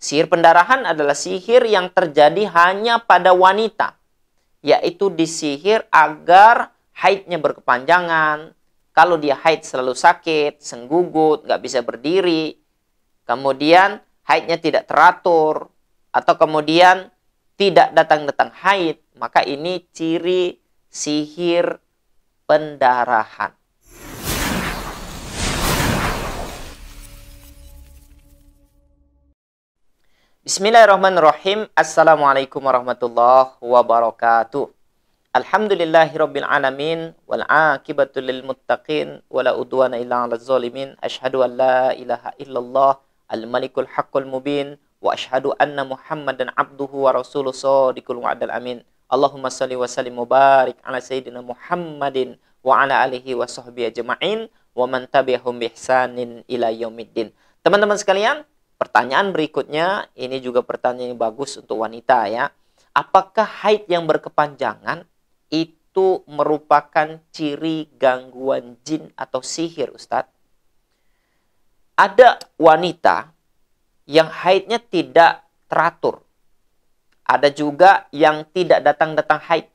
Sihir pendarahan adalah sihir yang terjadi hanya pada wanita, yaitu disihir agar haidnya berkepanjangan. Kalau dia haid selalu sakit, senggugut, nggak bisa berdiri, kemudian haidnya tidak teratur, atau kemudian tidak datang-datang haid, maka ini ciri sihir pendarahan. Bismillahirrahmanirrahim. Assalamualaikum warahmatullahi wabarakatuh. Alhamdulillahirabbil alamin wal aqibatu lil muttaqin wala udwana illa 'alal zalimin. Asyhadu an la ilaha illallah al-malikul haqqul mubin wa asyhadu anna Muhammadan abduhu wa rasuluhu shadiqul wa'dal amin. Allahumma shalli wa sallim mubarik ala sayyidina Muhammadin wa ala alihi wa sahbihi ajma'in wa man tabi'ahum bi ihsanin ila yaumiddin. Teman-teman sekalian, pertanyaan berikutnya, ini juga pertanyaan yang bagus untuk wanita ya. Apakah haid yang berkepanjangan itu merupakan ciri gangguan jin atau sihir, Ustadz? Ada wanita yang haidnya tidak teratur. Ada juga yang tidak datang-datang haid.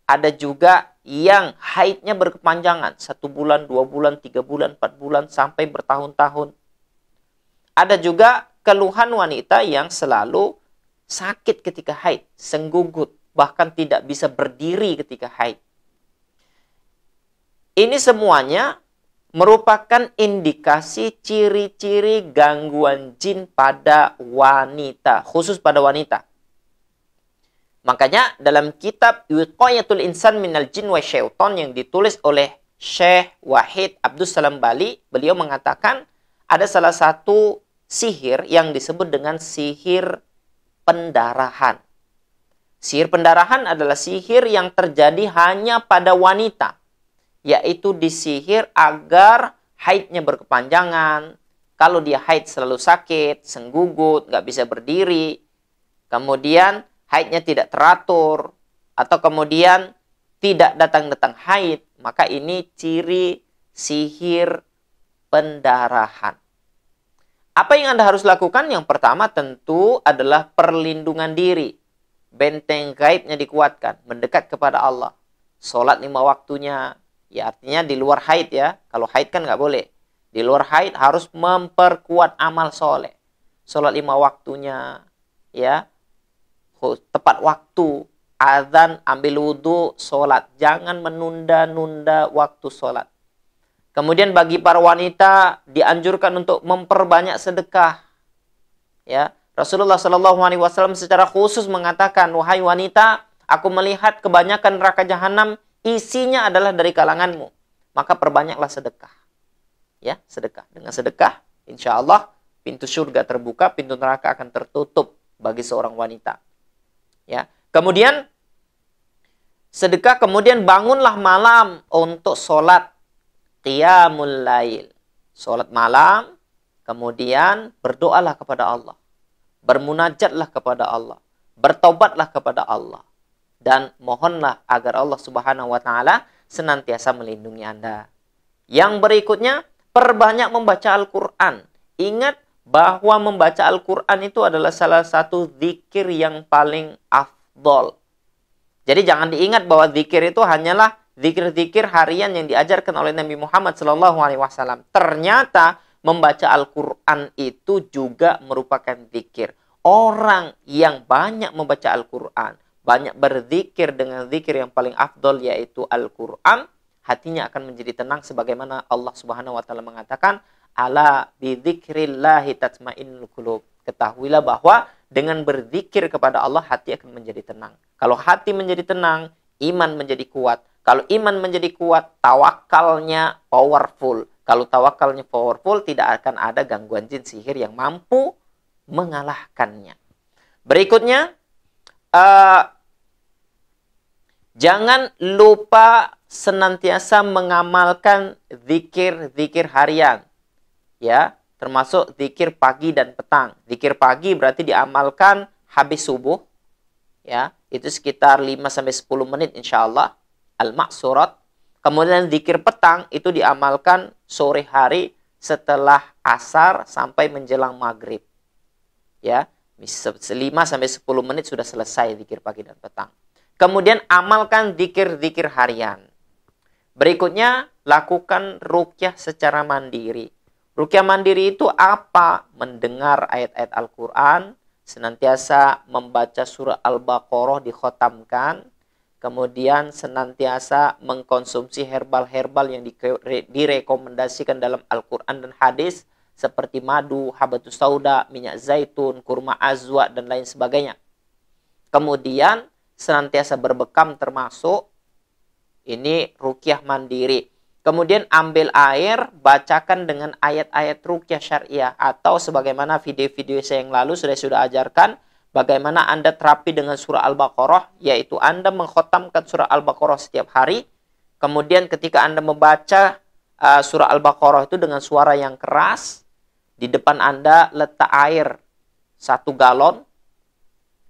Ada juga yang haidnya berkepanjangan. 1 bulan, 2 bulan, 3 bulan, 4 bulan, sampai bertahun-tahun. Ada juga keluhan wanita yang selalu sakit ketika haid, senggugut, bahkan tidak bisa berdiri ketika haid. Ini semuanya merupakan indikasi ciri-ciri gangguan jin pada wanita, khusus pada wanita. Makanya dalam kitab Wiqayatul Insan Minal Jin wa Syaitan yang ditulis oleh Syekh Wahid Abdus Salam Bali, beliau mengatakan ada salah satu sihir yang disebut dengan sihir pendarahan. Sihir pendarahan adalah sihir yang terjadi hanya pada wanita, yaitu disihir agar haidnya berkepanjangan. Kalau dia haid selalu sakit, senggugut, nggak bisa berdiri, kemudian haidnya tidak teratur, atau kemudian tidak datang-datang haid, maka ini ciri sihir pendarahan. Apa yang Anda harus lakukan? Yang pertama tentu adalah perlindungan diri. Benteng gaibnya dikuatkan, mendekat kepada Allah. Sholat 5 waktunya, ya artinya di luar haid ya. Kalau haid kan nggak boleh. Di luar haid harus memperkuat amal soleh. Sholat 5 waktunya, ya. Tepat waktu, azan, ambil wudhu, sholat. Jangan menunda-nunda waktu sholat. Kemudian bagi para wanita dianjurkan untuk memperbanyak sedekah. Ya, Rasulullah SAW secara khusus mengatakan, wahai wanita, aku melihat kebanyakan neraka jahanam isinya adalah dari kalanganmu. Maka perbanyaklah sedekah. Ya, sedekah. Dengan sedekah, insya Allah pintu surga terbuka, pintu neraka akan tertutup bagi seorang wanita. Ya, kemudian sedekah, kemudian bangunlah malam untuk sholat qiyamul lail, sholat malam, kemudian berdoalah kepada Allah, bermunajatlah kepada Allah, bertobatlah kepada Allah, dan mohonlah agar Allah Subhanahu wa Ta'ala senantiasa melindungi Anda. Yang berikutnya, perbanyak membaca Al-Quran. Ingat bahwa membaca Al-Quran itu adalah salah satu zikir yang paling afdol. Jadi jangan diingat bahwa zikir itu hanyalah zikir-zikir harian yang diajarkan oleh Nabi Muhammad SAW. Ternyata membaca Al-Quran itu juga merupakan zikir. Orang yang banyak membaca Al-Quran, banyak berzikir dengan zikir yang paling afdol yaitu Al-Quran, hatinya akan menjadi tenang sebagaimana Allah Subhanahu wa Ta'ala mengatakan, ala bidzikrillahi tatmainnul qulub. Ketahuilah bahwa dengan berzikir kepada Allah hati akan menjadi tenang. Kalau hati menjadi tenang, iman menjadi kuat. Kalau iman menjadi kuat, tawakalnya powerful. Kalau tawakalnya powerful, tidak akan ada gangguan jin sihir yang mampu mengalahkannya. Berikutnya, jangan lupa senantiasa mengamalkan zikir-zikir harian. Ya, termasuk zikir pagi dan petang. Zikir pagi berarti diamalkan habis subuh. Ya, itu sekitar 5-10 menit insya Allah. Al-Ma'surat. Kemudian zikir petang itu diamalkan sore hari setelah asar sampai menjelang maghrib. Ya, 5-10 menit sudah selesai zikir pagi dan petang. Kemudian amalkan zikir-zikir harian. Berikutnya, lakukan ruqyah secara mandiri. Ruqyah mandiri itu apa? Mendengar ayat-ayat Al-Quran, senantiasa membaca surah Al-Baqarah dikhotamkan, kemudian senantiasa mengkonsumsi herbal-herbal yang direkomendasikan dalam Al-Quran dan hadis, seperti madu, habatus sauda, minyak zaitun, kurma azwa, dan lain sebagainya. Kemudian senantiasa berbekam termasuk ini ruqyah mandiri. Kemudian ambil air, bacakan dengan ayat-ayat ruqyah syariah. Atau sebagaimana video-video saya yang lalu sudah ajarkan, bagaimana Anda terapi dengan surah Al-Baqarah, yaitu Anda mengkhotamkan surah Al-Baqarah setiap hari. Kemudian ketika Anda membaca surah Al-Baqarah itu dengan suara yang keras, di depan Anda letak air 1 galon,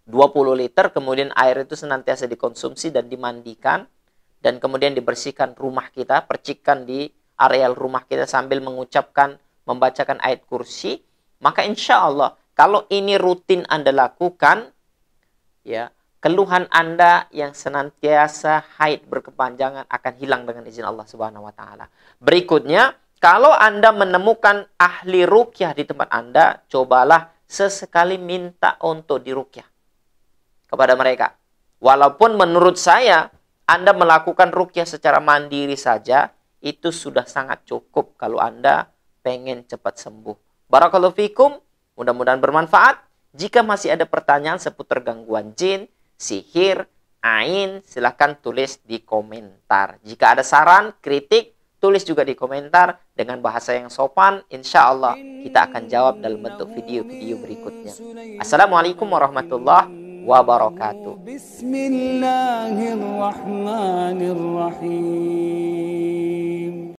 20 liter, kemudian air itu senantiasa dikonsumsi dan dimandikan. Dan kemudian dibersihkan rumah kita, percikan di areal rumah kita sambil membacakan ayat kursi. Maka insya Allah, kalau ini rutin Anda lakukan, ya, keluhan Anda yang senantiasa haid berkepanjangan akan hilang dengan izin Allah Subhanahu wa taala. Berikutnya, kalau Anda menemukan ahli ruqyah di tempat Anda, cobalah sesekali minta untuk diruqyah kepada mereka. Walaupun menurut saya Anda melakukan ruqyah secara mandiri saja, itu sudah sangat cukup kalau Anda pengen cepat sembuh. Barakallahu fikum, mudah-mudahan bermanfaat. Jika masih ada pertanyaan seputar gangguan jin, sihir, ain, silahkan tulis di komentar. Jika ada saran, kritik, tulis juga di komentar dengan bahasa yang sopan. Insya Allah kita akan jawab dalam bentuk video-video berikutnya. Assalamualaikum warahmatullahi wabarakatuh. Bismillahirrahmanirrahim.